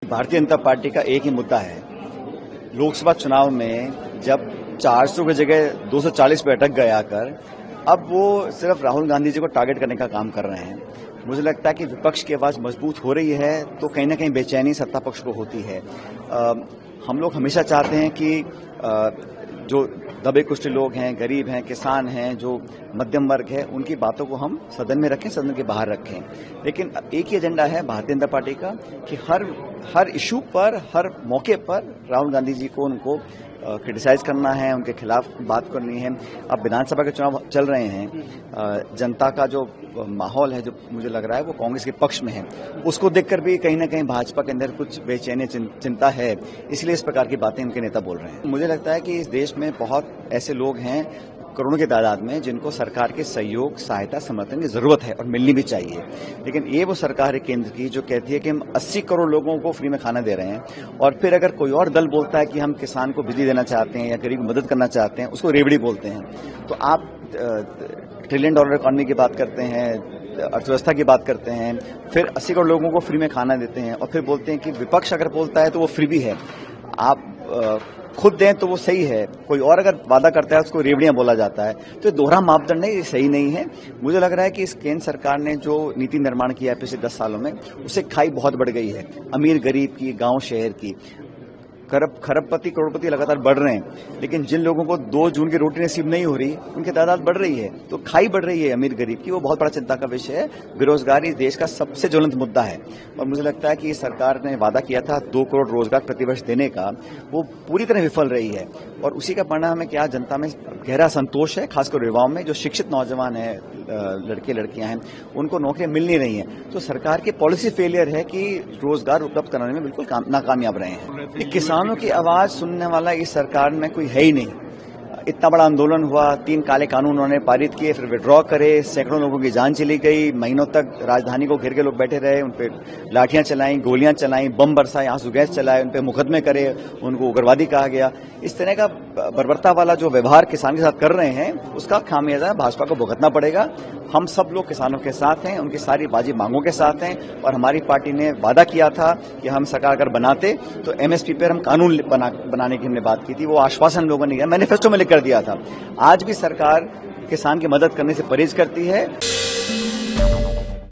Bharatiya Janata party का एक ही मुद्दा है। लोकसभा चुनाव में जब 400 की जगह 240 पे अटक गए आकर, अब वो सिर्फ राहुल गांधी जी को टारगेट करने का काम कर रहे हैं। मुझे लगता है कि विपक्ष की आवाज मजबूत हो रही है तो कहीं ना कहीं बेचैनी सत्ता पक्ष को होती है। हम लोग हमेशा चाहते हैं कि जो दबे कुचले लोग हैं, गरीब हैं, किसान हैं, जो मध्यम वर्ग है, उनकी बातों को हम सदन में रखें, सदन के बाहर रखें। लेकिन एक ही एजेंडा है भारतीय जनता पार्टी का कि हर इशू पर, हर मौके पर राहुल गांधी जी को उनको क्रिटिसाइज करना है, उनके खिलाफ बात करनी है। अब विधानसभा के चुनाव चल रहे हैं, जनता का जो माहौल है, जो मुझे लग रहा है वो कांग्रेस के पक्ष में है, उसको देखकर भी कहीं ना कहीं भाजपा के अंदर कुछ बेचैनी चिंता है, इसलिए इस प्रकार की बातें इनके नेता बोल रहे हैं। मुझे लगता है कि इस देश में बहुत ऐसे लोग हैं, करोड़ों की तादाद में, जिनको सरकार के सहयोग, सहायता, समर्थन की जरूरत है और मिलनी भी चाहिए। लेकिन ये वो सरकार है केंद्र की जो कहती है कि हम 80 करोड़ लोगों को फ्री में खाना दे रहे हैं, और फिर अगर कोई और दल बोलता है कि हम किसान को बिजली देना चाहते हैं या गरीब की मदद करना चाहते हैं, उसको रेवड़ी बोलते हैं। तो आप $1 ट्रिलियन इकोनॉमी की बात करते हैं, अर्थव्यवस्था की बात करते हैं, फिर 80 करोड़ लोगों को फ्री में खाना देते हैं, और फिर बोलते हैं कि विपक्ष अगर बोलता है तो वो फ्री भी है। आप खुद दें तो वो सही है, कोई और अगर वादा करता है उसको रेवड़ियां बोला जाता है, तो दोहरा मापदंड है, ये सही नहीं है। मुझे लग रहा है कि इस केंद्र सरकार ने जो नीति निर्माण किया है पिछले 10 सालों में, उससे खाई बहुत बढ़ गई है, अमीर गरीब की, गांव शहर की। खरबपति करोड़पति लगातार बढ़ रहे हैं, लेकिन जिन लोगों को 2 जून की रोटी नसीब नहीं हो रही, उनकी तादाद बढ़ रही है, तो खाई बढ़ रही है अमीर गरीब की। वो बहुत बड़ा चिंता का विषय है। बेरोजगारी देश का सबसे ज्वलंत मुद्दा है, और मुझे लगता है कि सरकार ने वादा किया था 2 करोड़ रोजगार प्रतिवर्ष देने का, वो पूरी तरह विफल रही है, और उसी का परिणाम है कि आज जनता में गहरा संतोष है, खासकर युवाओं में। जो शिक्षित नौजवान है, लड़के लड़कियां हैं, उनको नौकरियां मिल नहीं रही हैं। तो सरकार की पॉलिसी फेलियर है कि रोजगार उपलब्ध कराने में बिल्कुल नाकामयाब रहे हैं। किसानों की आवाज सुनने वाला इस सरकार में कोई है ही नहीं। इतना बड़ा आंदोलन हुआ, 3 काले कानून उन्होंने पारित किए, फिर विड्रॉ करे, सैकड़ों लोगों की जान चली गई, महीनों तक राजधानी को घेर के लोग बैठे रहे, उन पर लाठियां चलाई, गोलियां चलाई, बम बरसाए, आंसू गैस चलाए, उन पर मुकदमे करे, उनको उग्रवादी कहा गया। इस तरह का बर्बरता वाला जो व्यवहार किसान के साथ कर रहे हैं, उसका खामियाजा भाजपा को भुगतना पड़ेगा। हम सब लोग किसानों के साथ हैं, उनकी सारी वाजिब मांगों के साथ हैं, और हमारी पार्टी ने वादा किया था कि हम सरकार अगर बनाते तो एमएसपी पर हम कानून बनाने की हमने बात की थी। वो आश्वासन लोगों ने किया, मैनिफेस्टो में लिख कर दिया था। आज भी सरकार किसान की मदद करने से परहेज करती है।